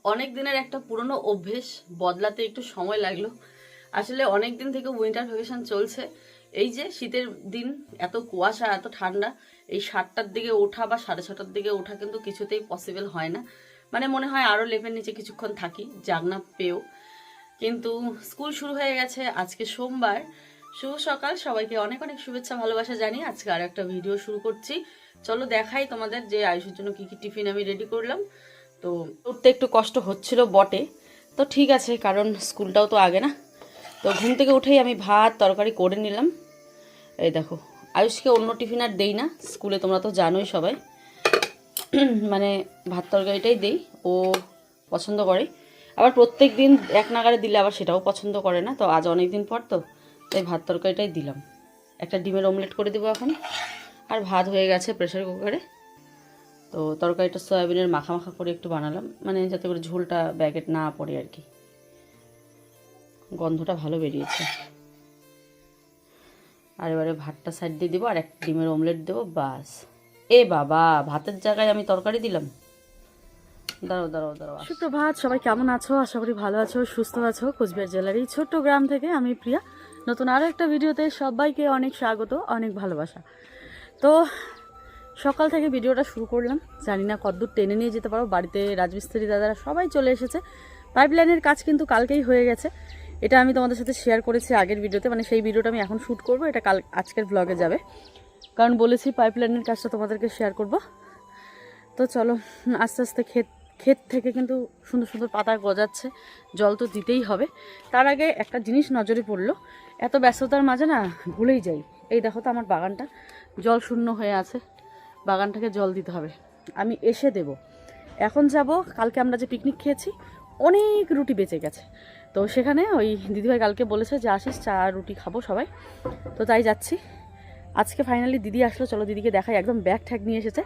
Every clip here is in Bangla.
অনেক দিনের একটা পুরনো অভ্যেস বদলাতে একটু সময় লাগলো। আসলে অনেক দিন থেকে উইন্টার ভ্যাকেশন চলছে। এই যে শীতের দিন, এত কুয়াশা, এত ঠান্ডা, এই 7টার দিকে ওঠা বা 6:30টার দিকে ওঠা কিন্তু কিছুতেই পসিবল হয় না। মানে মনে হয় আরও লেপের নিচে কিছুক্ষণ থাকি, জাগনা পেয়েও। কিন্তু স্কুল শুরু হয়ে গেছে, আজকে সোমবার। শুভ সকাল, সবাইকে অনেক অনেক শুভেচ্ছা ভালোবাসা জানিয়ে আজকে আর একটা ভিডিও শুরু করছি। চলো দেখাই তোমাদের যে আয়ুষের জন্য কি কি টিফিন আমি রেডি করলাম। তো উঠতে একটু কষ্ট হচ্ছিল বটে, তো ঠিক আছে, কারণ স্কুলটাও তো আগে না। তো ঘুম থেকে উঠেই আমি ভাত তরকারি করে নিলাম। এই দেখো, আয়ুষকে অন্য টিফিন আর দেই না স্কুলে, তোমরা তো জানোই সবাই। মানে ভাত তরকারিটাই দেই, ও পছন্দ করে। আবার প্রত্যেক দিন এক নাগারে দিলে আবার সেটাও পছন্দ করে না, তো আজ অনেক দিন পর তো তাই ভাত তরকারিটাই দিলাম। একটা ডিমের অমলেট করে দেবো এখন। আর ভাত হয়ে গেছে প্রেসার কুকারে। তো তরকারিটা সয়াবিনের মাখা মাখা করে একটু বানালাম, মানে যাতে করে ঝোলটা ব্যাগেট না পড়ে আর কি। গন্ধটা ভালো বেরিয়েছে। আর এবারে ভাতটা সাইড দিয়ে দেবো আর একটা ডিমের অমলেট দেবো, বাস। এ বাবা, ভাতের জায়গায় আমি তরকারি দিলাম। দাঁড়াও দাঁড়াও দাঁড়াও। সুপ্রভাত, সবাই কেমন আছো? আশা করি ভালো আছো, সুস্থ আছো। কোচবিহার জেলার এই ছোট্ট গ্রাম থেকে আমি প্রিয়া, নতুন আরও একটা ভিডিওতে সবাইকে অনেক স্বাগত, অনেক ভালোবাসা। তো সকাল থেকে ভিডিওটা শুরু করলাম, জানি না কতদূর টেনে নিয়ে যেতে পারো। বাড়িতে রাজমিস্ত্রি দাদারা সবাই চলে এসেছে। পাইপলাইনের কাজ কিন্তু কালকেই হয়ে গেছে। এটা আমি তোমাদের সাথে শেয়ার করেছি আগের ভিডিওতে, মানে সেই ভিডিওটা আমি এখন শ্যুট করব, এটা আজকের ব্লগে যাবে, কারণ বলেছি পাইপলাইনের কাজটা তোমাদেরকে শেয়ার করব। তো চলো, আস্তে আস্তে ক্ষেত থেকে কিন্তু সুন্দর সুন্দর পাতা গজাচ্ছে, জল তো দিতেই হবে। তার আগে একটা জিনিস নজরে পড়লো, এত ব্যস্ততার মাঝে না ভুলেই যাই। এই দেখো তো আমার বাগানটা জল শূন্য হয়ে আছে, বাগানটাকে জল দিতে হবে। আমি এসে দেব, এখন যাব। কালকে আমরা যে পিকনিক খেয়েছি, অনেক রুটি বেঁচে গেছে, তো সেখানে ওই দিদিভাই কালকে বলেছে যে আসিস, চা রুটি খাবো সবাই, তো তাই যাচ্ছি। আজকে ফাইনালি দিদি আসলো, চলো দিদিকে দেখাই। একদম ব্যাগ ঠ্যাগ নিয়ে এসেছে।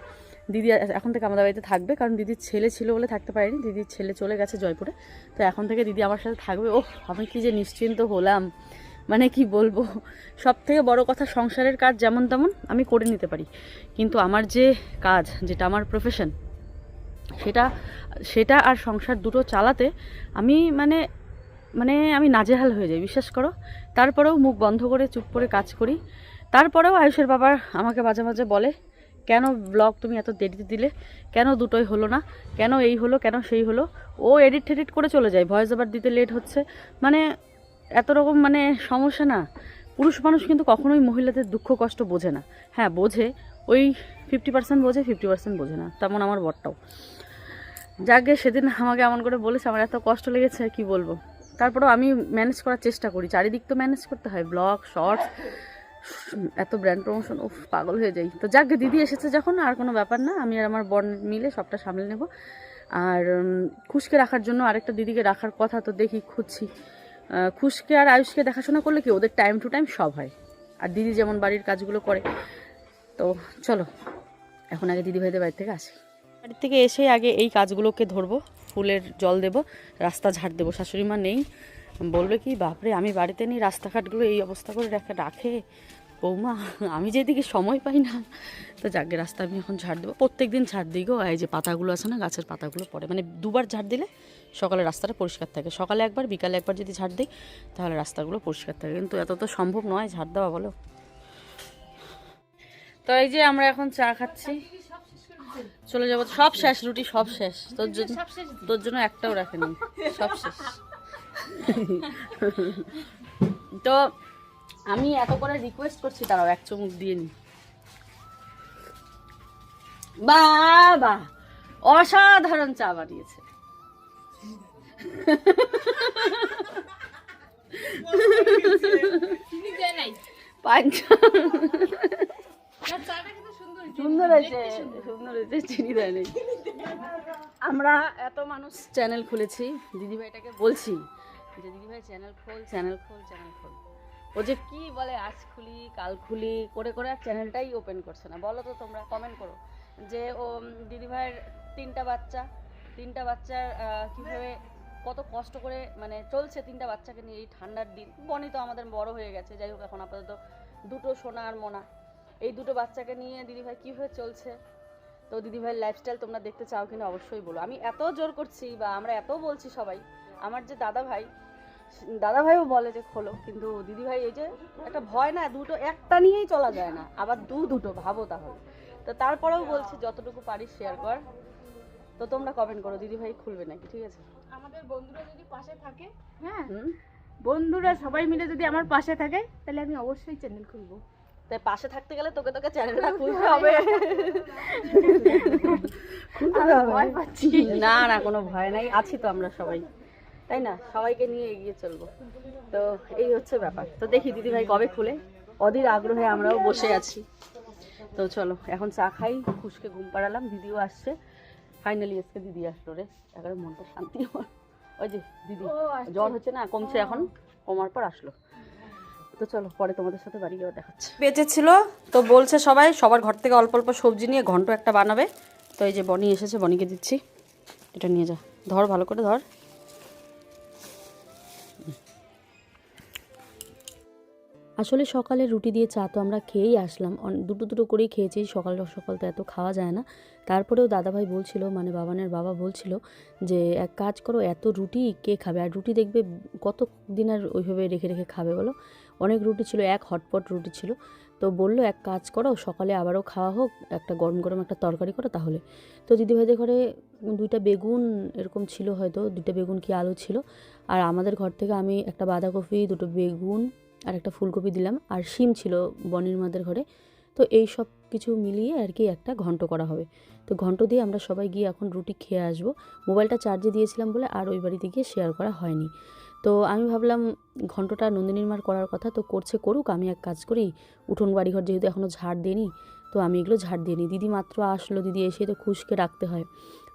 দিদি এখন থেকে আমাদের বাড়িতে থাকবে, কারণ দিদির ছেলে ছিল বলে থাকতে পারেনি, দিদির ছেলে চলে গেছে জয়পুরে। তো এখন থেকে দিদি আমার সাথে থাকবে। ওহ, আমি কি যে নিশ্চিন্ত হলাম, মানে কি বলবো। সব থেকে বড় কথা, সংসারের কাজ যেমন তেমন আমি করে নিতে পারি, কিন্তু আমার যে কাজ, যেটা আমার প্রফেশন, সেটা আর সংসার দুটো চালাতে আমি মানে মানে আমি নাজেহাল হয়ে যাই, বিশ্বাস করো। তারপরেও মুখ বন্ধ করে চুপ করে কাজ করি। তারপরেও আয়ুষের বাবা আমাকে মাঝে মাঝে বলে, কেন ব্লগ তুমি এত দেরিতে দিলে, কেন দুটোই হলো না, কেন এই হলো, কেন সেই হলো। ও এডিট টেডিট করে চলে যায়, ভয়েস ওভার দিতে লেট হচ্ছে, মানে এত রকম মানে সমস্যা না। পুরুষ মানুষ কিন্তু কখনোই মহিলাদের দুঃখ কষ্ট বোঝে না। হ্যাঁ বোঝে, ওই 50% বোঝে, 50% বোঝে না, তেমন আমার বরটাও। যাকে সেদিন আমাকে এমন করে বলেছে, আমার এত কষ্ট লেগেছে কি বলবো। তারপরেও আমি ম্যানেজ করার চেষ্টা করি, চারিদিক তো ম্যানেজ করতে হয়, ব্লগ, শর্টস, এত ব্র্যান্ড প্রমোশন, উফ পাগল হয়ে যাই। তো যাকে দিদি এসেছে যখন, আর কোনো ব্যাপার না, আমি আর আমার বোন মিলে সবটা সামলে নেব। আর খুশকে রাখার জন্য আরেকটা দিদিকে রাখার কথা, তো দেখি খুঁজছি। খুশকে আর আয়ুষকে দেখাশোনা করলে কি ওদের টাইম টু টাইম সব হয়, আর দিদি যেমন বাড়ির কাজগুলো করে। তো চলো এখন আগে দিদিভাইদের বাড়ি থেকে আসি। বাড়ির থেকে এসে আগে এই কাজগুলোকে ধরবো, ফুলের জল দেব, রাস্তা ঝাড় দেবো। শাশুড়ি মা নেই, বলবে কি বাপরে আমি বাড়িতে নেই, রাস্তাঘাটগুলো এই অবস্থা করে রাখে বৌমা, আমি যেদিকে সময় পাই না। তো যাকে রাস্তা আমি এখন ঝাড় দেবো, প্রত্যেক দিন ঝাড় দিই গো। এই যে পাতাগুলো আছে না, গাছের পাতাগুলো পড়ে, মানে দুবার ঝাড় দিলে সকালে রাস্তাটা পরিষ্কার থাকে, সকালে একবার বিকালে একবার যদি ঝাড় দিই তাহলে রাস্তাগুলো পরিষ্কার থাকে, কিন্তু এত তো সম্ভব নয় ঝাড় দেওয়া, বলো। তো এই যে আমরা এখন চা খাচ্ছি, চলে যাবো। সব শেষ, রুটি সব শেষ, তোর জন্য একটাও রাখেনি, সব শেষ। তো আমি এত করে রিকোয়েস্ট করছি, তারাও এক চুমুক দিয়ে নি। বাবা অসাধারণ চা বানিয়েছে। সুন্দর হয়েছে, সুন্দর হয়েছে, চিনি দেয় নেই। আমরা এত মানুষ চ্যানেল খুলেছি, দিদিভাইটাকে বলছি যে দিদিভাই চ্যানেল খোল, চ্যানেল খোল, চ্যানেল খোল। ও যে কি বলে, আজ খুলি কাল খুলি করে করে আর চ্যানেলটাই ওপেন করছে না। বলো তো তোমরা, কমেন্ট করো যে ও দিদিভাইয়ের তিনটা বাচ্চার কীভাবে কত কষ্ট করে মানে চলছে, তিনটা বাচ্চাকে নিয়ে এই ঠান্ডার দিন। বনি তো আমাদের বড় হয়ে গেছে, যাই হোক, এখন আপাতত দুটো সোনা আর মোনা, এই দুটো বাচ্চাকে নিয়ে দিদিভাই কীভাবে চলছে। তো দিদিভাইয়ের লাইফস্টাইল তোমরা দেখতে চাও কিনা অবশ্যই বলো। আমি এত জোর করছি বা আমরা এত বলছি সবাই, আমার যে দাদাভাইও বলে যে খোলো, কিন্তু দিদিভাই এই যে একটা ভয় না, দুটো একটা নিয়েই চলা যায় না, আবার দুটো ভাবো তাহলে। তো তারপরেও বলছি যতটুকু পারিস শেয়ার কর। তো তোমরা কমেন্ট করো দিদিভাই খুলবে নাকি, ঠিক আছে? আমাদের বন্ধুরা যদি পাশে থাকে, হ্যাঁ বন্ধুরা সবাই মিলে যদি আমার পাশে থাকে তাহলে আমি অবশ্যই চ্যানেল খুলবো। তাই পাশে থাকতে গেলে তোকে চ্যানেলটা খুলতে হবে। ভয় পাচ্ছি। না কোনো ভয় নাই, আছি তো আমরা সবাই, তাই না? সবাইকে নিয়ে এগিয়ে চলবো। তো এই হচ্ছে ব্যাপার। তো দেখি দিদিভাই কবে খুলে, অধীর আগ্রহে আমরাও বসে আছি। তো চলো এখন চা খাই, খুশকে ঘুম পাড়ালাম, দিদিও আসছে। ফাইনালি আজকে দিদি আসলো রে, একেবারে মনটা শান্তি আমার। ওই যে দিদি জ্বর হচ্ছে না, কমছে এখন, কমার পর আসলো। তো চলো পরে তোমাদের সাথে বাড়ি গিয়ে দেখাচ্ছি। বেঁচেছিল তো বলছে সবাই, সবার ঘর থেকে অল্প অল্প সবজি নিয়ে ঘন্ট একটা বানাবে। তো এই যে বনি এসেছে, বনিকে দিচ্ছি, এটা নিয়ে যা, ধর ভালো করে ধর। আসলে সকালে রুটি দিয়ে চা তো আমরা খেয়েই আসলাম, দুটো করেই খেয়েছি, সকাল সকাল তো এত খাওয়া যায় না। তারপরেও দাদাভাই বলছিল, মানে বাবানের বাবা বলছিল যে এক কাজ করো, এত রুটি কে খাবে, আর রুটি দেখবে কত দিন আর ওইভাবে রেখে রেখে খাবে বলো। অনেক রুটি ছিল, এক হটপট রুটি ছিল। তো বললো এক কাজ করো, সকালে আবারও খাওয়া হোক, একটা গরম গরম একটা তরকারি করো তাহলে। তো দিদিভাইদের ঘরে 2টা বেগুন এরকম ছিল, হয়তো 2টা বেগুন কি আলু ছিল, আর আমাদের ঘর থেকে আমি একটা বাঁধাকপি, 2টো বেগুন আর একটা ফুলকপি দিলাম, আর শিম ছিল বনির মাদের ঘরে। তো এই সব কিছু মিলিয়ে আর কি একটা ঘন্ট করা হবে। তো ঘন্ট দিয়ে আমরা সবাই গিয়ে এখন রুটি খেয়ে আসবো। মোবাইলটা চার্জে দিয়েছিলাম বলে আর ওই বাড়িতে গিয়ে শেয়ার করা হয়নি। তো আমি ভাবলাম ঘন্টটা নন্দিনীর মার করার কথা, তো করুক, আমি এক কাজ করি, উঠোন বাড়িঘর যেহেতু এখনও ঝাড় দিইনি, তো আমি এগুলো ঝাড় দিয়ে নিই। দিদি মাত্র আসলো, দিদি এসে তো খুশকে রাখতে হয়,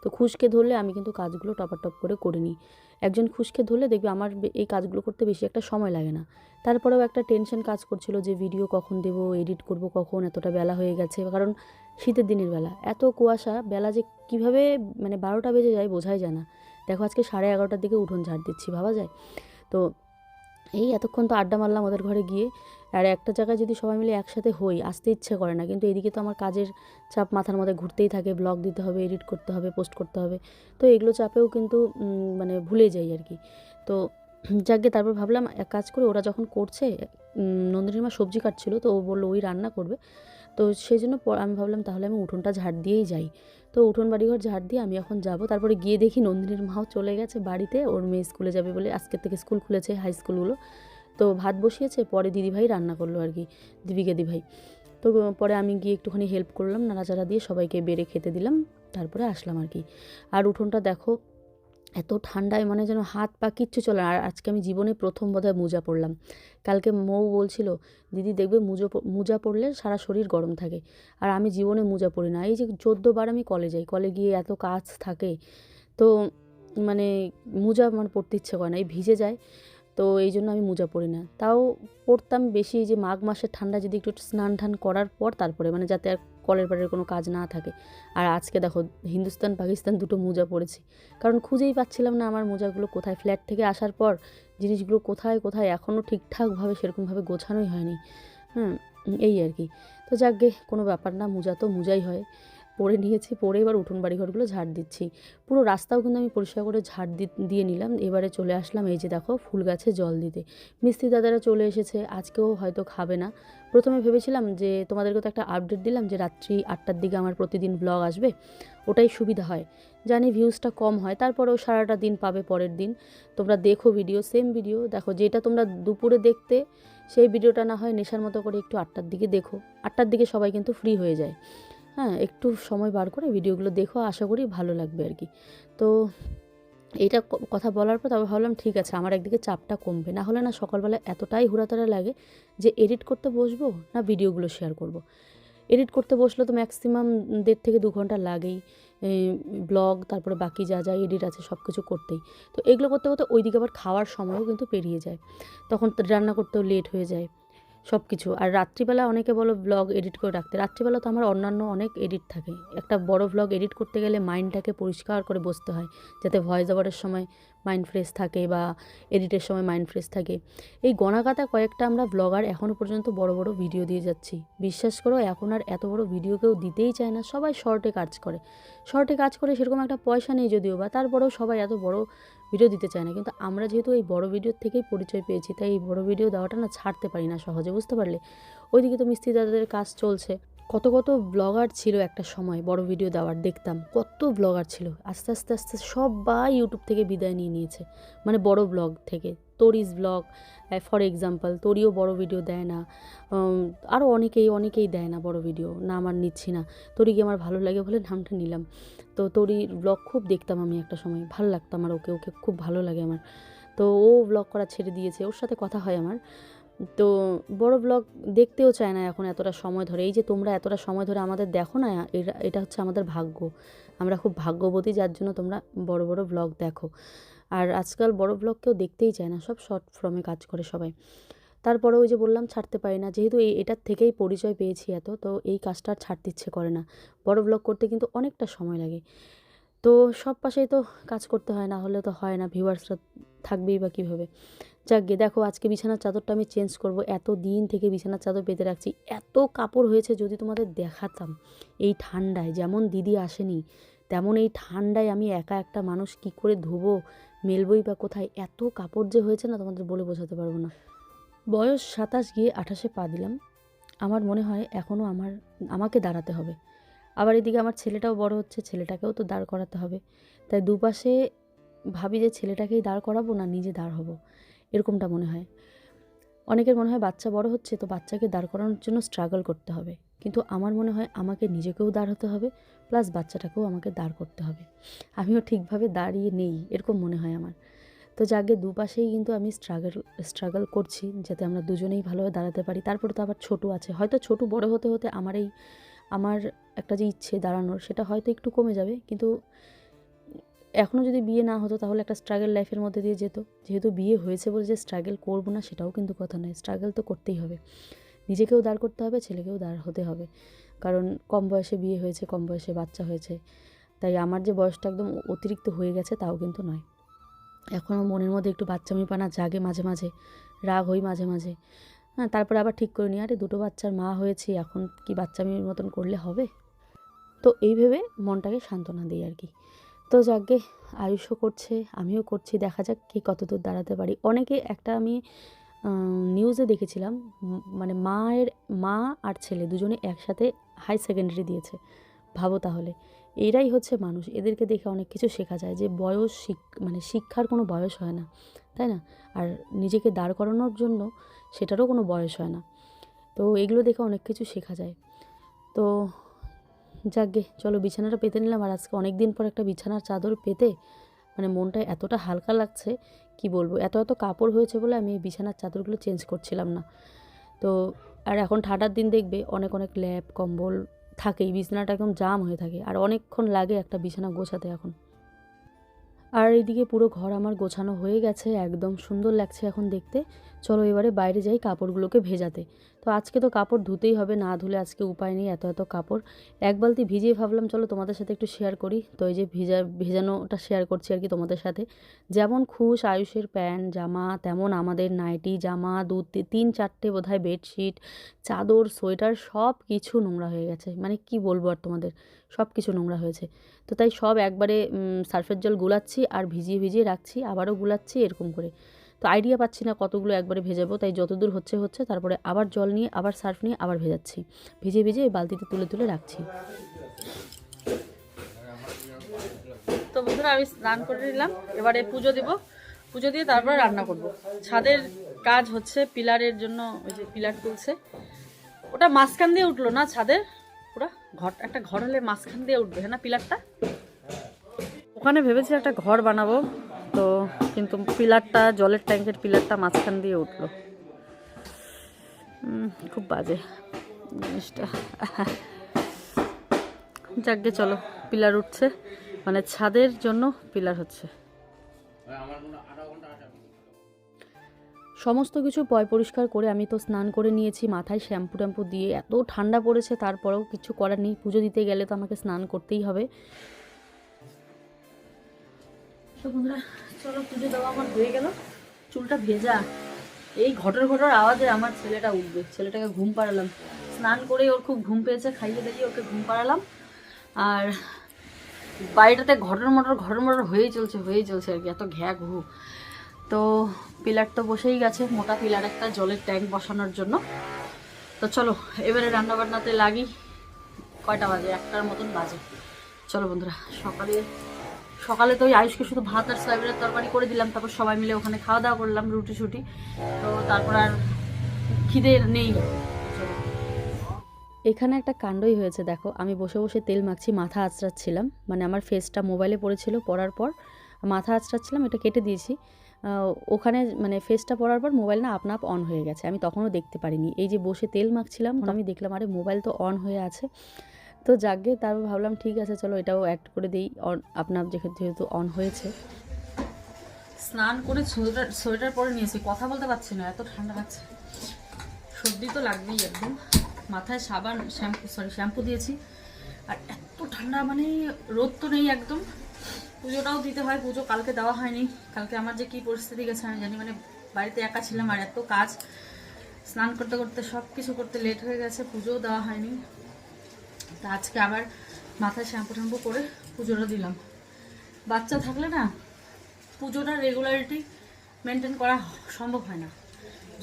তো খুশকে ধরলে আমি কিন্তু কাজগুলো টপাটপ করে নিই। একজন খুশকে ধরলে দেখবে আমার এই কাজগুলো করতে বেশি একটা সময় লাগে না। তারপরেও একটা টেনশন কাজ করছিল যে ভিডিও কখন দেব, এডিট করব কখন, এতটা বেলা হয়ে গেছে, কারণ শীতের দিনের বেলা এত কুয়াশা, বেলা যে কীভাবে মানে 12টা বেজে যায় বোঝাই যায় না। দেখো আজকে 11:30টার দিকে উঠোন ঝাড় দিচ্ছি, ভাবা যায়? তো এই এতক্ষণ তো আড্ডা মারলাম ওদের ঘরে গিয়ে, আর একটা জায়গায় যদি সবাই মিলে একসাথে হই আসতে ইচ্ছে করে না, কিন্তু এদিকে তো আমার কাজের চাপ মাথার মধ্যে ঘুরতেই থাকে, ব্লগ দিতে হবে, এডিট করতে হবে, পোস্ট করতে হবে, তো এগুলো চাপেও কিন্তু মানে ভুলে যাই আর কি। তো যাকে তারপর ভাবলাম এক কাজ করে, ওরা যখন করছে, নন্দিনীর মা সবজি কাটছিল, তো ও বললো ওই রান্না করবে, তো সেই জন্য আমি ভাবলাম তাহলে আমি উঠোনটা ঝাড় দিয়েই যাই। তো উঠোন বাড়িঘর ঝাড় দিয়ে আমি এখন যাব। তারপরে গিয়ে দেখি নন্দিনীর মাও চলে গেছে বাড়িতে, ওর মেয়ে স্কুলে যাবে বলে, আজকের থেকে স্কুল খুলেছে হাই স্কুলগুলো। তো ভাত বসিয়েছে, পরে দিদিভাই রান্না করলো আর কি, দীপিকা দিভাই। তো পরে আমি গিয়ে একটুখানি হেল্প করলাম, নাড়াচাড়া দিয়ে সবাইকে বেড়ে খেতে দিলাম, তারপরে আসলাম আর কি। আর উঠোনটা দেখো এত ঠান্ডায় মানে যেন হাত পা কিচ্ছু চলে। আর আজকে আমি জীবনে প্রথম বোধহয় মোজা পরলাম। কালকে মৌ বলছিল দিদি দেখবে মোজা পরলে সারা শরীর গরম থাকে, আর আমি জীবনে মোজা পরি না। এই যে 14বার আমি কলে যাই, কলে গিয়ে এত কাজ থাকে, তো মানে মোজা মানে পরতে ইচ্ছে করে না, এই ভিজে যায়, তো এই জন্য আমি মোজা পরি না। তাও পরতাম বেশি, যে মাঘ মাসের ঠান্ডা যদি একটু স্নান টান করার পর তারপরে, মানে যাতে আর কলের পাড়ের কোনো কাজ না থাকে। আর আজকে দেখো হিন্দুস্তান পাকিস্তান 2টো মোজা পরেছি, কারণ খুঁজেই পাচ্ছিলাম না আমার মোজাগুলো কোথায়। ফ্ল্যাট থেকে আসার পর জিনিসগুলো কোথায় এখনও ঠিকঠাকভাবে সেরকমভাবে গোছানোই হয়নি। এই আর কি। তো যাকগে কোনো ব্যাপার না, মোজা তো মোজাই হয়। পরে নিয়েছি, পরে এবার উঠোন বাড়িঘরগুলো ঝাড় দিচ্ছি। পুরো রাস্তাও কিন্তু আমি পরিষ্কার করে ঝাড় দিয়ে নিলাম। এবারে চলে আসলাম এই যে দেখো ফুল গাছে জল দিতে। মিস্ত্রি দাদারা চলে এসেছে, আজকেও হয়তো খাবে না। প্রথমে ভেবেছিলাম যে তোমাদেরকে তো একটা আপডেট দিলাম যে রাত্রি 8টার দিকে আমার প্রতিদিন ব্লগ আসবে, ওটাই সুবিধা হয়। জানি ভিউজটা কম হয়, তারপরেও সারাটা দিন পাবে পরের দিন। তোমরা দেখো ভিডিও, সেম ভিডিও দেখো, যেটা তোমরা দুপুরে দেখতে সেই ভিডিওটা না হয় নেশার মতো করে একটু 8টার দিকে দেখো। 8টার দিকে সবাই কিন্তু ফ্রি হয়ে যায়। হ্যাঁ, একটু সময় বার করে ভিডিওগুলো দেখো, আশা করি ভালো লাগবে আর কি। তো এইটা কথা বলার পর তবে ভাবলাম ঠিক আছে, আমার একদিকে চাপটা কমবে, না হলে না সকালবেলা এতটাই হুড়াতাড়া লাগে যে এডিট করতে বসবো না ভিডিওগুলো শেয়ার করব। এডিট করতে বসলে তো ম্যাক্সিমাম 1.5 থেকে 2 ঘন্টা লাগেই, ব্লগ তারপরে বাকি যা যা এডিট আছে সব কিছু করতেই। তো এগুলো করতে করতে ওইদিকে আবার খাওয়ার সময়ও কিন্তু পেরিয়ে যায়, তখন রান্না করতেও লেট হয়ে যায় সব কিছু। আর রাত্রিবেলা অনেকে বলো ব্লগ এডিট করে রাখতে, রাত্রিবেলা তো আমার অন্যান্য অনেক এডিট থাকে। একটা বড় ব্লগ এডিট করতে গেলে মাইন্ডটাকে পরিষ্কার করে বসতে হয়, যাতে ভয়েস ওভারের সময় মাইন্ড ফ্রেশ থাকে বা এডিটের সময় মাইন্ড ফ্রেশ থাকে। এই গণাগাতা কয়েকটা আমরা ব্লগার এখনও পর্যন্ত বড় বড় ভিডিও দিয়ে যাচ্ছি। বিশ্বাস করো এখন আর এত বড় ভিডিও কেউ দিতেই চায় না, সবাই শর্টে কাজ করে। শর্টে কাজ করে সেরকম একটা পয়সা নেই যদিও বা, তারপরেও সবাই এত বড় ভিডিও দিতে চায় না। কিন্তু আমরা যেহেতু এই বড় ভিডিওর থেকেই পরিচয় পেয়েছি, তাই এই বড় ভিডিও দেওয়াটা না ছাড়তে পারি না সহজে, বুঝতে পারলে। ওইদিকে তো মিস্ত্রি দাদাদের কাজ চলছে। কত কত ব্লগার ছিল একটা সময় বড় ভিডিও দেওয়ার, দেখতাম কত ব্লগার ছিল। আস্তে আস্তে আস্তে সবাই ইউটিউব থেকে বিদায় নিয়ে নিয়েছে, মানে বড় ব্লগ থেকে। তোরিস ব্লগ ফর এক্সাম্পল, তোরিও বড় ভিডিও দেয় না, আরও অনেকেই দেয় না বড় ভিডিও। না আমার নিচ্ছি না, তোরিকে আমার ভালো লাগে বলে নামটা নিলাম। তো তোরির ব্লগ খুব দেখতাম আমি একটা সময়, ভালো লাগতো আমার, ওকে খুব ভালো লাগে আমার। তো ও ব্লগ করা ছেড়ে দিয়েছে, ওর সাথে কথা হয় আমার। তো বড় ব্লগ দেখতেও চায় না এখন এতটা সময় ধরে। এই যে তোমরা এতটা সময় ধরে আমাদের দেখো না, এটা হচ্ছে আমাদের ভাগ্য। আমরা খুব ভাগ্যবতী, যার জন্য তোমরা বড় বড় ব্লগ দেখো। আর আজকাল বড় ব্লগ কেউ দেখতেই চায় না, সব শর্ট ফর্মে কাজ করে সবাই। তারপরে ওই যে বললাম ছাড়তে পারি না, যেহেতু এটার থেকেই পরিচয় পেয়েছি এত, তো এই কাজটা আর ছাড়তে ইচ্ছে করে না। বড় ব্লগ করতে কিন্তু অনেকটা সময় লাগে। তো সব পাশেই তো কাজ করতে হয়, না হলে তো হয় না, ভিউয়ার্সরা থাকবেই বা কীভাবে। যাক গে, দেখো আজকে বিছানার চাদরটা আমি চেঞ্জ করব। এত দিন থেকে বিছানার চাদর পেতে রাখছি, এত কাপড় হয়েছে যদি তোমাদের দেখাতাম। এই ঠান্ডায়, যেমন দিদি আসেনি তেমন এই ঠান্ডায় আমি একা একটা মানুষ কি করে ধোবো, মেলবই বা কোথায়, এত কাপড় যে হয়েছে না তোমাদের বলে বোঝাতে পারবো না। বয়স 27 গিয়ে 28-এ পা দিলাম। আমার মনে হয় এখনও আমাকে দাঁড়াতে হবে। আবার এদিকে আমার ছেলেটাও বড় হচ্ছে, ছেলেটাকেও তো দাঁড় করাতে হবে। তাই দুপাশে ভাবি যে ছেলেটাকেই দাঁড় করাবো না নিজে দাঁড় হব, এরকমটা মনে হয়। অনেকের মনে হয় বাচ্চা বড় হচ্ছে তো বাচ্চাকে দাঁড় করানোর জন্য স্ট্রাগল করতে হবে, কিন্তু আমার মনে হয় আমাকে নিজেকেও দাঁড় হতে হবে, প্লাস বাচ্চাটাকেও আমাকে দাঁড় করতে হবে। আমিও ঠিকভাবে দাঁড়িয়ে নেই এরকম মনে হয় আমার। তো যাকে দুপাশেই কিন্তু আমি স্ট্রাগল করছি যাতে আমরা দুজনেই ভালোভাবে দাঁড়াতে পারি। তারপরে তো আবার ছোটো আছে, হয়তো ছোটো বড় হতে হতে আমার একটা যে ইচ্ছে দাঁড়ানোর, সেটা হয়তো একটু কমে যাবে। কিন্তু এখনও যদি বিয়ে না হতো তাহলে একটা স্ট্রাগল লাইফের মধ্যে দিয়ে যেত। যেহেতু বিয়ে হয়েছে বলে যে স্ট্রাগল করবো না সেটাও কিন্তু কথা নয়, স্ট্রাগল তো করতেই হবে। নিজেকেও দাঁড় করতে হবে, ছেলেকেও দাঁড় হতে হবে। কারণ কম বয়সে বিয়ে হয়েছে, কম বয়সে বাচ্চা হয়েছে। তাই আমার যে বয়সটা একদম অতিরিক্ত হয়ে গেছে তাও কিন্তু নয়। এখনও মনের মধ্যে একটু বাচ্চামিপানা জাগে মাঝে মাঝে, রাগ হই মাঝে মাঝে। হ্যাঁ, তারপরে আবার ঠিক করে নিই, আরে দুটো বাচ্চার মা হয়েছি, এখন কি বাচ্চামির মতন করলে হবে? তো এই ভেবে মনটাকে সান্ত্বনা দিই আর কি। তো যাকগে, আয়ুষও করছে, আমিও করছি, দেখা যাক কে কতদূর দাঁড়াতে পারি। অনেকে একটা আমি নিউজে দেখেছিলাম, মানে মা আর ছেলে দুজনে একসাথে হাই সেকেন্ডারি দিয়েছে। ভাবো তাহলে, এরাই হচ্ছে মানুষ। এদেরকে দেখে অনেক কিছু শেখা যায় যে বয়স মানে শিক্ষার কোনো বয়স হয় না, তাই না? আর নিজেকে দাঁড় করানোর জন্য সেটারও কোনো বয়স হয় না। তো এগুলো দেখে অনেক কিছু শেখা যায়। তো যাকগে, চলো বিছানাটা পেতে নিলাম। আর আজকে অনেক দিন পর একটা বিছানার চাদর পেতে মানে মনটা এতটা হালকা লাগছে কি বলবো। এত কাপড় হয়েছে বলে আমি এই বিছানার চাদরগুলো চেঞ্জ করছিলাম না। তো আর এখন ঠান্ডার দিন দেখবে অনেক ল্যাপ কম্বল থাকেই, বিছানাটা একদম জাম হয়ে থাকে, আর অনেকক্ষণ লাগে একটা বিছানা গোছাতে এখন। আর এইদিকে পুরো ঘর আমার গোছানো হয়ে গেছে, একদম সুন্দর লাগছে এখন দেখতে। চলো এবারে বাইরে যাই কাপড়গুলোকে ভেজাতে। তো আজকে তো কাপড় ধুতেই হবে, না ধুলে আজকে উপায় নেই। এত কাপড় এক বালতি ভিজিয়ে ভাবলাম চলো তোমাদের সাথে একটু শেয়ার করি। তো এই যে ভেজানোটা শেয়ার করছি আর কি তোমাদের সাথে। যেমন খুশ আয়ুষের প্যান্ট জামা, তেমন আমাদের নাইটি জামা, 3-4টে বোধহয় বেডশিট, চাদর, সোয়েটার সব কিছু নোংরা হয়ে গেছে। মানে কি বলবো আর তোমাদের, সব কিছু নোংরা হয়েছে। তো তাই সব একবারে সার্ফের জল গুলাচ্ছি আর ভিজিয়ে রাখছি, আবারও গুলাচ্ছি, এরকম করে। তো আইডিয়া পাচ্ছি না কতগুলো একবারে ভেজাবো, তাই যতদূর হচ্ছে তারপরে আবার জল নিয়ে আবার সার্ফ নিয়ে আবার ভেজাচ্ছি, ভিজিয়ে এই বালতিতে তুলে রাখছি। তো বন্ধুরা আমি স্নান করে নিলাম, এবারে পুজো দিয়ে তারপরে রান্না করব। ছাদের কাজ হচ্ছে, পিলারের জন্য ওই যে পিলার তুলছে, ওটা মাঝখান দিয়ে উঠলো না ছাদের, পুরো একটা ঘর হলে মাঝখান দিয়ে উঠবে, হ্যাঁ না পিলারটা। ওখানে ভেবেছি একটা ঘর বানাবো, তো কিন্তু পিলারটা, জলের ট্যাঙ্কের পিলারটা মাঝখান দিয়ে উঠলো। খুব বাজে জিনিসটা। যাকগে চলো, পিলার উঠছে, মানে ছাদের জন্য পিলার হচ্ছে। সমস্ত কিছু পরিষ্কার করে আমি তো স্নান করে নিয়েছি, মাথায় শ্যাম্পু দিয়ে। এত ঠান্ডা পড়েছে তারপরেও কিছু করার নেই, পুজো দিতে গেলে তো আমাকে স্নান করতেই হবে। তো বন্ধুরা চলো, পুজো দেওয়া আমার হয়ে গেল। চুলটা ভেজা, এই ঘটর ঘটর আওয়াজে আমার ছেলেটা উঠবে। ছেলেটাকে ঘুম পাড়ালাম, স্নান করে ওর খুব ঘুম পেয়েছে, খাইয়ে দাইয়ে ওকে ঘুম পাড়ালাম। আর বাড়িটাতে ঘটর মটর হয়েই চলছে আর কি, এত ঘ্যা ঘু। তো পিলার তো বসেই গেছে, মোটা পিলার একটা, জলের ট্যাঙ্ক বসানোর জন্য। তো চলো এবারে রান্নাবান্নাতে লাগি। কয়টা বাজে? 1টার মতন বাজে। চলো বন্ধুরা, সকালে তো ওই আয়ুষকে শুধু ভাত আর সয়াবিনের তরকারি করে দিলাম, তারপর সবাই মিলে ওখানে খাওয়া দাওয়া করলাম, রুটি শুটি। তো তারপর আর খিদে নেই। এখানে একটা কাণ্ডই হয়েছে দেখো, আমি বসে বসে তেল মাখছি, মাথা আঁচড়াচ্ছিলাম, মানে আমার ফেসটা মোবাইলে পড়েছিল, পড়ার পর মাথা আঁচড়াচ্ছিলাম, এটা কেটে দিয়েছি। ওখানে মানে ফেসটা পড়ার পর মোবাইল না আপনা আপ অন হয়ে গেছে, আমি তখনও দেখতে পারিনি। এই যে বসে তেল মাখছিলাম, আমি দেখলাম আরে মোবাইল তো অন হয়ে আছে। তো যাকগে, তারপর ভাবলাম ঠিক আছে চলো এটাও অ্যাড করে দিই, আপনার যেহেতু অন হয়েছে। স্নান করে সোয়েটার পরে নিয়েছি, কথা বলতে পারছি না, এত ঠান্ডা লাগছে। সর্দি তো লাগবেই একদম। মাথায় সাবান শ্যাম্পু দিয়েছি, আর এত ঠান্ডা, মানে রোদ তো নেই একদম। পুজোটাও দিতে হয়, পুজো কালকে দেওয়া হয়নি। কালকে আমার যে কী পরিস্থিতি গেছে আমি জানি, মানে বাড়িতে একা ছিলাম আর এত কাজ, স্নান করতে করতে সব কিছু করতে লেট হয়ে গেছে, পুজোও দেওয়া হয়নি। তা আজকে আবার মাথায় শ্যাম্পু করে পুজোটা দিলাম। বাচ্চা থাকলে না পুজোটা রেগুলারিটি মেনটেন করা সম্ভব হয় না।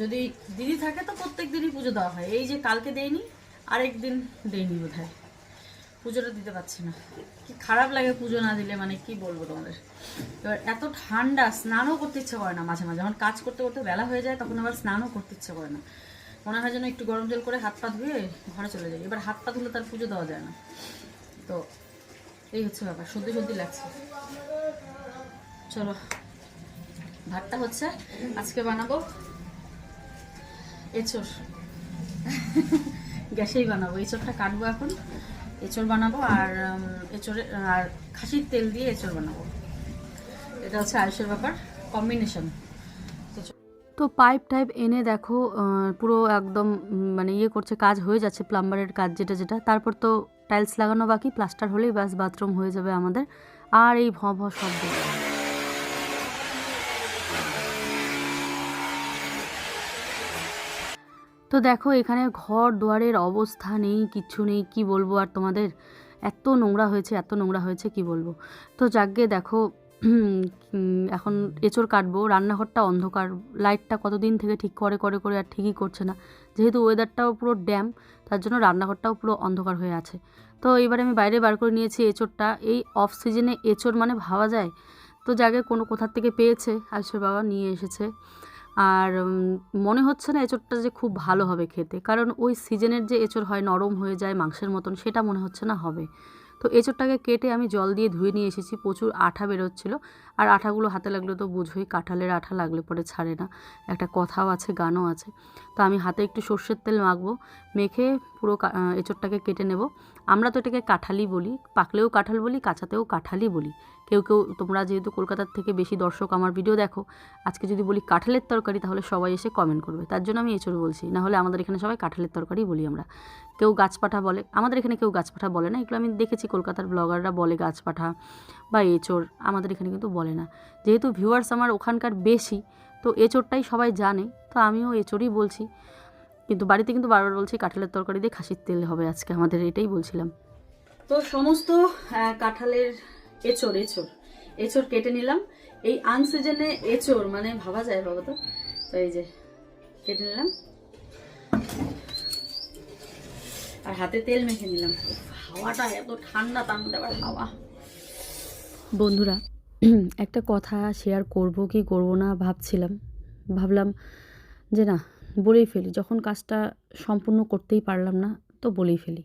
যদি দিদি থাকে তো প্রত্যেক দিনই পুজো দেওয়া হয়। এই যে কালকে দেয়নি, আরেক দিন দেয়নি বোধহয়, পুজোটা দিতে পারছি না। কি খারাপ লাগে পুজো না দিলে, মানে কি বলবো তোমাদের। এবার এত ঠান্ডা, স্নানও করতে ইচ্ছে করে না মাঝে মাঝে, যখন কাজ করতে করতে বেলা হয়ে যায় তখন আবার স্নানও করতে ইচ্ছে করে না। মনে হয় যেন একটু গরম জল করে হাত পা ধুয়ে ঘরে চলে যাই। এবার হাত পা ধুলে তার পুজো দেওয়া যায় না। তো এই হচ্ছে ব্যাপার, সর্দি লাগছে। চলো, ভাতটা হচ্ছে, আজকে বানাবো এঁচড়। গ্যাসেই বানাবো, এঁচড়টা কাটবো এখন, এঁচড় বানাবো। আর আর খাসির তেল দিয়ে এঁচড় বানাবো। এটা হচ্ছে আয়ুষের ব্যাপার, কম্বিনেশন। তো পাইপ টাইপ এনে দেখো পুরো একদম মানে করছে, কাজ হয়ে যাচ্ছে, প্লাম্বারের কাজ যেটা। তারপর তো টাইলস লাগানো বাকি, প্লাস্টার হলেই ব্যাস বাথরুম হয়ে যাবে আমাদের। আর এই ভ শব্দ, তো দেখো এখানে ঘর দুয়ারের অবস্থা নেই, কিচ্ছু নেই, কি বলবো আর তোমাদের। এত নোংরা হয়েছে কি বলবো। তো যাকগে দেখো, এখন এঁচড় কাটবো। রান্নাঘরটা অন্ধকার, লাইটটা কতদিন থেকে ঠিক করে আর ঠিকই করছে না। যেহেতু ওয়েদারটাও পুরো ড্যাম, তার জন্য রান্নাঘরটাও পুরো অন্ধকার হয়ে আছে। তো এবারে আমি বাইরে বার করে নিয়েছি এঁচড়টা। এই অফ সিজনে এঁচড় মানে ভাবা যায়। তো যাকে কোথার থেকে পেয়েছে, আয়ুষের বাবা নিয়ে এসেছে। আর মনে হচ্ছে না এঁচড়টা যে খুব ভালো হবে খেতে, কারণ ওই সিজনের যে এঁচড় হয় নরম হয়ে যায় মাংসের মতন, সেটা মনে হচ্ছে না হবে। তো এঁচড়টাকে কেটে আমি জল দিয়ে ধুয়ে নিয়ে এসেছি, প্রচুর আঠা বেরোচ্ছিলো। আর আঠাগুলো হাতে লাগলে তো বুঝোই, কাঁঠালের আঠা লাগলে পরে ছাড়ে না, একটা কথাও আছে, গানও আছে। তো আমি হাতে একটু সর্ষের তেল মাখবো, মেখে পুরো এঁচড়টাকে কেটে নেব। আমরা তো এটাকে কাঁঠালই বলি, পাকলেও কাঁঠাল বলি, কাঁচাতেও কাঁঠালই বলি। কেউ তোমরা যেহেতু কলকাতার থেকে বেশি দর্শক আমার ভিডিও দেখো, আজকে যদি বলি কাঁঠালের তরকারি তাহলে সবাই এসে কমেন্ট করবে, তার জন্য আমি এঁচড় বলছি। না হলে আমাদের এখানে সবাই কাঁঠালের তরকারি বলি আমরা। কেউ গাছপাঠা বলে, আমাদের এখানে কেউ গাছপাঠা বলে না, এগুলো আমি দেখেছি কলকাতার ব্লগাররা বলে গাছপাঠা বা এঁচড়, আমাদের এখানে কিন্তু বলে না। যেহেতু ভিউয়ার্স আমার ওখানকার বেশি, তো এঁচড়টাই সবাই জানে, তো আমিও এঁচড়ই বলছি। কিন্তু বাড়িতে কিন্তু বারবার বলছি কাঁঠালের তরকারি দিয়ে খাসির তেল হবে আজকে আমাদের, এটাই বলছিলাম। তো সমস্ত কাঁঠালের এঁচড় কেটে নিলাম। এই আনসিজনে এঁচড় মানে ভাবা যায় বাবা। তো এই যে কেটে নিলাম, আর হাতে তেল মেখে নিলাম। হাওয়াটা এত ঠান্ডা, তার মধ্যে আবার হাওয়া। বন্ধুরা, একটা কথা শেয়ার করব কি করব না ভাবলাম যে না, বলেই ফেলি। যখন কাজটা সম্পূর্ণ করতেই পারলাম না, তো বলেই ফেলি।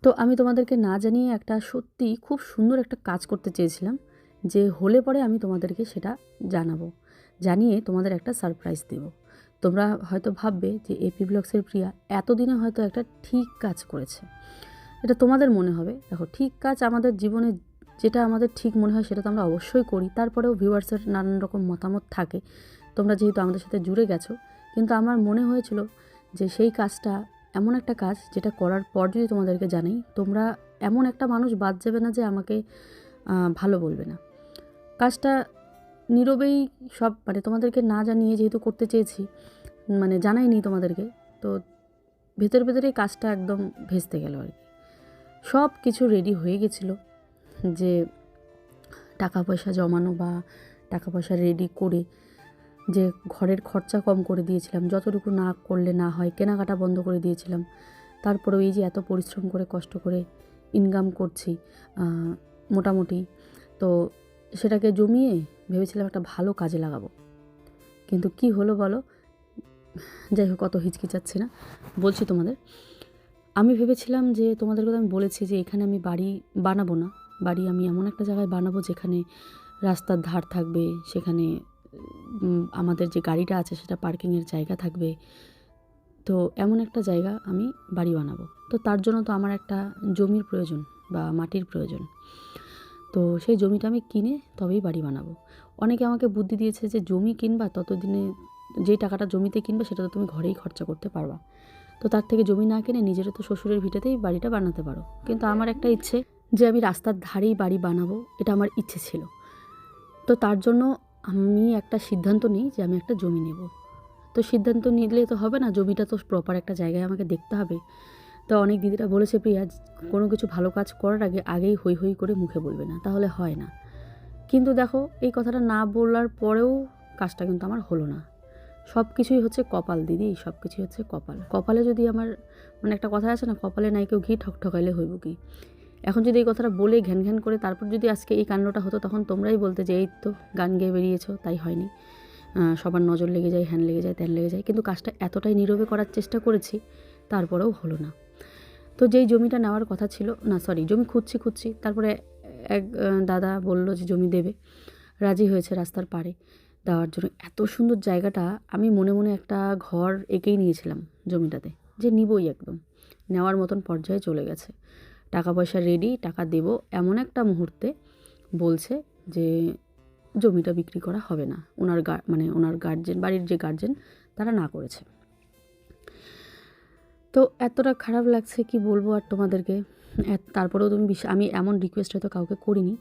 তো আমি তোমাদেরকে না জানিয়ে একটা সত্যি খুব সুন্দর একটা কাজ করতে চেয়েছিলাম, যে হলে পরে আমি তোমাদেরকে সেটা জানিয়ে তোমাদের একটা সারপ্রাইজ দেব। তোমরা হয়তো ভাববে যে এপি ব্লগসের প্রিয়া এতদিনে হয়তো একটা ঠিক কাজ করেছে, এটা তোমাদের মনে হবে। দেখো, ঠিক কাজ আমাদের জীবনে যেটা আমাদের ঠিক মনে হয় সেটা তো আমরা অবশ্যই করি। তারপরেও ভিউয়ার্সের নানান রকম মতামত থাকে, তোমরা যেহেতু আমাদের সাথে জুড়ে গেছো। কিন্তু আমার মনে হয়েছিল যে সেই কাজটা এমন একটা কাজ, যেটা করার পর যদি তোমাদেরকে জানাই, তোমরা এমন একটা মানুষ বাদ যাবে না যে আমাকে ভালো বলবে না। কাজটা নীরবেই সব মানে তোমাদেরকে না জানিয়ে যেহেতু করতে চেয়েছি, মানে জানাইনি তোমাদেরকে, তো ভেতর ভেতরেই কাজটা একদম ভেস্তে গেল আর কি। সব কিছু রেডি হয়ে গেছিলো, যে টাকা পয়সা জমানো বা টাকা পয়সা রেডি করে যে ঘরের খরচা কম করে দিয়েছিলাম, যতটুকু না করলে না হয়, কেনাকাটা বন্ধ করে দিয়েছিলাম। তারপরেও এই যে এত পরিশ্রম করে কষ্ট করে ইনকাম করছি মোটামুটি, তো সেটাকে জমিয়ে ভেবেছিলাম একটা ভালো কাজে লাগাবো। কিন্তু কি হলো বলো? যাই হোক, অত হিচকিচাচ্ছি না, বলছি তোমাদের। আমি ভেবেছিলাম যে তোমাদের কথা আমি বলেছি যে এখানে আমি বাড়ি বানাবো না, বাড়ি আমি এমন একটা জায়গায় বানাবো যেখানে রাস্তার ধার থাকবে, সেখানে আমাদের যে গাড়িটা আছে সেটা পার্কিংয়ের জায়গা থাকবে। তো এমন একটা জায়গা আমি বাড়ি বানাবো। তো তার জন্য তো আমার একটা জমির প্রয়োজন বা মাটির প্রয়োজন। তো সেই জমিটা আমি কিনে তবেই বাড়ি বানাবো। অনেকে আমাকে বুদ্ধি দিয়েছে যে জমি কিনবা, ততদিনে যেই টাকাটা জমিতে কিনবে সেটা তো তুমি ঘরেই খরচা করতে পারবা, তো তার থেকে জমি না কিনে নিজেরও তো শ্বশুরের ভিটেতেই বাড়িটা বানাতে পারো। কিন্তু আমার একটা ইচ্ছে যে আমি রাস্তার ধারেই বাড়ি বানাবো, এটা আমার ইচ্ছে ছিল। তো তার জন্য আমি একটা সিদ্ধান্ত নিই যে আমি একটা জমি নেব। তো সিদ্ধান্ত নিলে তো হবে না, জমিটা তো প্রপার একটা জায়গায় আমাকে দেখতে হবে। তো অনেক দিদিরা বলেছে, প্রিয়া কোনো কিছু ভালো কাজ করার আগেই হই হই করে মুখে বলবে না, তাহলে হয় না। কিন্তু দেখো, এই কথাটা না বলার পরেও কাজটা কিন্তু আমার হলো না। সব কিছুই হচ্ছে কপাল দিদি, সব কিছুই হচ্ছে কপাল। কপালে যদি আমার মানে একটা কথা আছে না, কপালে নাই কেউ ঘি ঠকঠকাইলে হইব কি। এখন যদি এই কথাটা বলে ঘ্যান ঘ্যান করে তারপর যদি আজকে এই কাণ্ডটা হতো, তখন তোমরাই বলতে যে এই তো গান গেয়ে বেরিয়েছো, তাই হয়নি, সবার নজর লেগে যায়, হ্যান লেগে যায়, ত্যান লেগে যায়। কিন্তু কাজটা এতটাই নীরবে করার চেষ্টা করেছি, তারপরেও হলো না। তো যেই জমিটা নেওয়ার কথা ছিল, না সরি, জমি খুঁজছি, তারপরে এক দাদা বলল যে জমি দেবে, রাজি হয়েছে রাস্তার পাড়ে দেওয়ার জন্য। এত সুন্দর জায়গাটা, আমি মনে মনে একটা ঘর এঁকেই নিয়েছিলাম জমিটাতে, যে নিবই, একদম নেওয়ার মতন পর্যায়ে চলে গেছে। টাকা পয়সা রেডি, টাকা দেব, এমন একটা মুহূর্তে বলছে যে জমিটা বিক্রি করা হবে না। ওনার গার্জেন, বাড়ির যে গার্জেন, তারা না করেছে। তো এতটা খারাপ লাগছে কি বলবো আর তোমাদেরকে। তারপরেও আমি এমন রিকোয়েস্ট হয়তো কাউকে করিনি,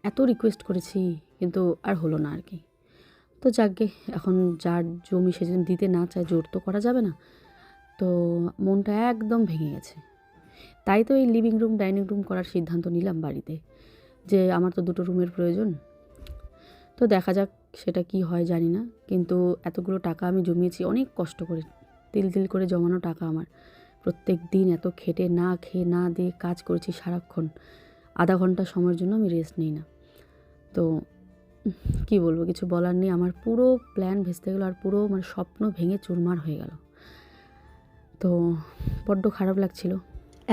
এত রিকোয়েস্ট করেছি, কিন্তু আর হলো না আর কি। তো যাকগে, এখন যার জমি সে যদি দিতে না চায়, জোর তো করা যাবে না। তো মনটা একদম ভেঙে গেছে। তাই তো এই লিভিং রুম ডাইনিং রুম করার সিদ্ধান্ত নিলাম বাড়িতে, যে আমার তো 2টো রুমের প্রয়োজন। তো দেখা যাক সেটা কি হয় জানি না, কিন্তু এতগুলো টাকা আমি জমিয়েছি অনেক কষ্ট করে, তিল করে জমানো টাকা আমার। প্রত্যেক দিন এত খেটে না খেয়ে না দিয়ে কাজ করেছি সারাক্ষণ, আধা ঘন্টা সময়ের জন্য আমি রেস্ট নিই না। তো কি বলবো, কিছু বলার নেই। আমার পুরো প্ল্যান ভেস্তে গেলো, আর পুরো মানে স্বপ্ন ভেঙে চুরমার হয়ে গেল। তো বড্ড খারাপ লাগছিল।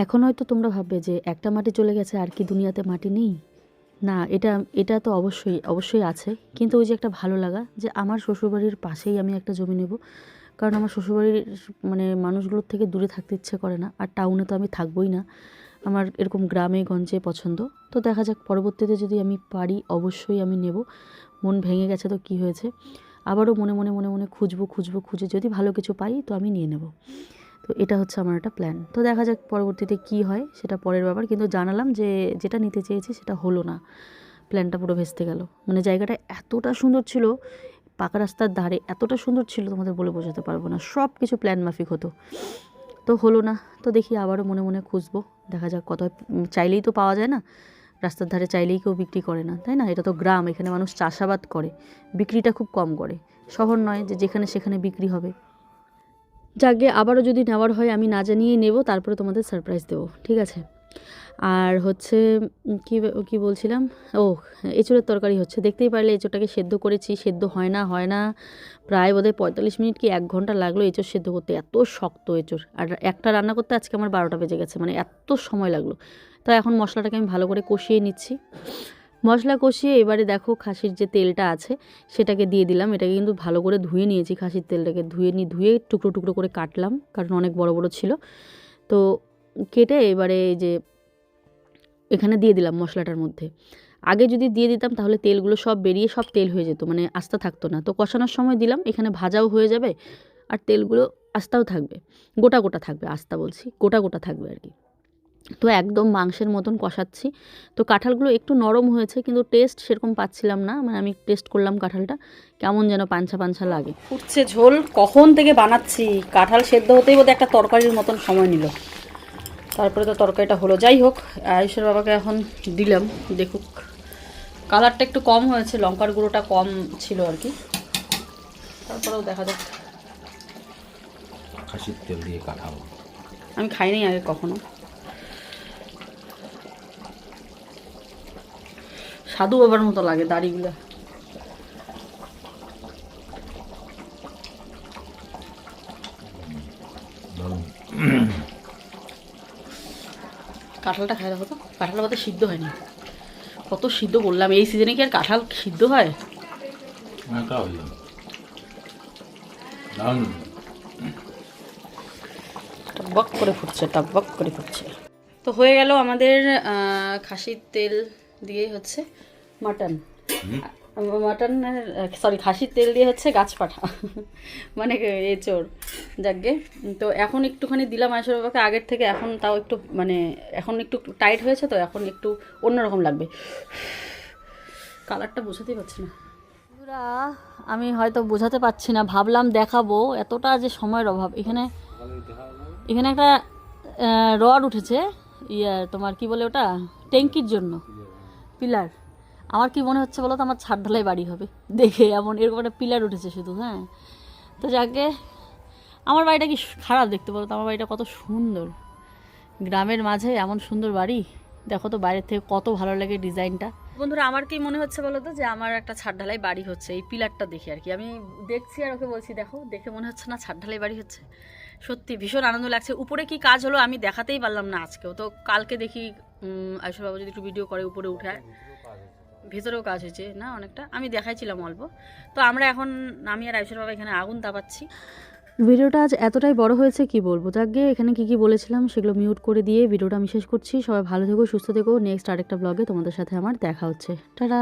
এখন হয়তো তোমরা ভাববে যে একটা মাটি চলে গেছে, আর কি দুনিয়াতে মাটি নেই? না, এটা তো অবশ্যই আছে। কিন্তু ওই যে একটা ভালো লাগা, যে আমার শ্বশুরবাড়ির পাশেই আমি একটা জমি নেব। কারণ আমার শ্বশুরবাড়ির মানে মানুষগুলোর থেকে দূরে থাকতে ইচ্ছে করে না, আর টাউনে তো আমি থাকবোই না। আমার এরকম গ্রামে গঞ্জে পছন্দ। তো দেখা যাক, পরবর্তীতে যদি আমি পারি অবশ্যই আমি নেব। মন ভেঙে গেছে তো কি হয়েছে, আবারও মনে মনে খুঁজে যদি ভালো কিছু পাই তো আমি নিয়ে নেব। তো এটা হচ্ছে আমার একটা প্ল্যান। তো দেখা যাক পরবর্তীতে কি হয়, সেটা পরের ব্যাপার। কিন্তু জানালাম যে যেটা নিতে চেয়েছি সেটা হলো না, প্ল্যানটা পুরো ভেস্তে গেল। মানে জায়গাটা এতটা সুন্দর ছিল, পাকা রাস্তার ধারে, এতটা সুন্দর ছিল তোমাদের বলে বোঝাতে পারবো না। সব কিছু প্ল্যান মাফিক হতো, তো হলো না। তো দেখি আবারও মনে খুঁজবো, দেখা যাক কত। চাইলেই তো পাওয়া যায় না, রাস্তার ধারে চাইলেই কেউ বিক্রি করে না, তাই না? এটা তো গ্রাম, এখানে মানুষ চাষাবাদ করে, বিক্রিটা খুব কম করে। শহর নয় যে যেখানে সেখানে বিক্রি হবে। যাকে আবারও যদি নেওয়ার হয় আমি না জানিয়েই নেব, তারপরে তোমাদের সারপ্রাইজ দেবো, ঠিক আছে? আর হচ্ছে কি বলছিলাম, এঁচোড়ের তরকারি হচ্ছে। দেখতেই পারলে এঁচোড়টাকে সেদ্ধ করেছি, সেদ্ধ হয় না প্রায় বোধহয় 45 মিনিট কি 1 ঘন্টা লাগলো এঁচোড় সেদ্ধ করতে। এত শক্ত এঁচোড়, আর একটা রান্না করতে আজকে আমার 12টা বেজে গেছে, মানে এত সময় লাগলো। তো এখন মশলাটাকে আমি ভালো করে কষিয়ে নিচ্ছি। মশলা কষিয়ে এবারে দেখো খাসির যে তেলটা আছে সেটাকে দিয়ে দিলাম। এটাকে কিন্তু ভালো করে ধুয়ে নিয়েছি, খাসির তেলটাকে ধুয়ে টুকরো করে কাটলাম, কারণ অনেক বড় ছিল। তো কেটে এবারে এই যে এখানে দিয়ে দিলাম মশলাটার মধ্যে। আগে যদি দিয়ে দিতাম তাহলে তেলগুলো সব বেরিয়ে সব তেল হয়ে যেত, মানে আস্তা থাকতো না। তো কষানোর সময় দিলাম, এখানে ভাজাও হয়ে যাবে, আর তেলগুলো আস্তাও থাকবে, গোটা থাকবে। আস্তা বলছি, গোটা থাকবে আর কি। তো একদম মাংসের মতন কষাচ্ছি। তো কাঁঠালগুলো একটু নরম হয়েছে, কিন্তু টেস্ট সেরকম পাচ্ছিলাম না। মানে আমি টেস্ট করলাম কাঁঠালটা, কেমন যেন পাঞ্ছা পাঞ্ছা লাগে। ফুটছে ঝোল, কখন থেকে বানাচ্ছি, কাঁঠাল সেদ্ধ হতেই বোধহয় একটা তরকারির মতন সময় নিল, তারপরে তো তরকারিটা হলো। যাই হোক, আয়ুষের বাবাকে এখন দিলাম, দেখুক। কালারটা একটু কম হয়েছে, লঙ্কার গুঁড়োটা কম ছিল আর কি, তারপরেও দেখা যাক। খাসির তেল দিয়ে কাঁঠাল আমি খাইনি আগে কখনো, সাধু বাবার মতো লাগে দাড়িগুলো। কাঁঠালটা খাই দেখো তো, কাঁঠাল পাতা সিদ্ধ হয়নি, কত সিদ্ধ বললাম। এই সিজনে কি আর কাঁঠাল সিদ্ধ হয়? টকবক করে ফুটছে, টকবক করে ফুটছে। তো হয়ে গেল আমাদের খাসির তেল দিয়ে হচ্ছে মাটন, মাটনের সরি খাসির তেল দিয়ে হচ্ছে গাছপাঠা, মানে এঁচোড়। যাকগে, তো এখন একটুখানি দিলাম আয়ুষের বাবাকে আগের থেকে, এখন তাও একটু মানে এখন একটু টাইট হয়েছে, তো এখন একটু অন্যরকম লাগবে। কালারটা বোঝাতেই পারছি না বন্ধুরা, আমি হয়তো বোঝাতে পারছি না, ভাবলাম দেখাবো, এতটা যে সময়ের অভাব। এখানে একটা রড উঠেছে, তোমার কি বলে ওটা, ট্যাঙ্কির জন্য পিলার। আমার কি মনে হচ্ছে বলো তো, আমার ছাদ ঢালাই বাড়ি হবে দেখে, এমন এরকম একটা পিলার উঠেছে শুধু। হ্যাঁ, তো যাকে আমার বাড়িটা কি খারাপ দেখতে বলো তো, আমার বাড়িটা কত সুন্দর, গ্রামের মাঝে এমন সুন্দর বাড়ি। দেখো তো বাইরের থেকে কত ভালো লাগে ডিজাইনটা। বন্ধুরা, আমার কি মনে হচ্ছে বলো তো, যে আমার একটা ছাদ ঢালাই বাড়ি হচ্ছে, এই পিলারটা দেখে আর কি। আমি দেখছি আর ওকে বলছি, দেখো, দেখে মনে হচ্ছে না ছাদ ঢালাই বাড়ি হচ্ছে? সত্যি ভীষণ আনন্দ লাগছে। উপরে কি কাজ হলো আমি দেখাতেই পারলাম না আজকেও, তো কালকে দেখি আয়ুষ বাবু যদি একটু ভিডিও করে উপরে উঠে। ভেতরেও কাজ হয়েছে না অনেকটা, আমি দেখাইছিলাম অল্প। তো আমরা এখন, আমি আর আয়ুষের বাবা এখানে আগুন তাপাচ্ছি। ভিডিওটা আজ এতটাই বড় হয়েছে কি বলবো। যাকে এখানে কি বলেছিলাম সেগুলো মিউট করে দিয়ে ভিডিওটা আমি শেষ করছি। সবাই ভালো থেকো, সুস্থ থেকো। নেক্সট আরেকটা ব্লগে তোমাদের সাথে আমার দেখা হচ্ছে। টাটা।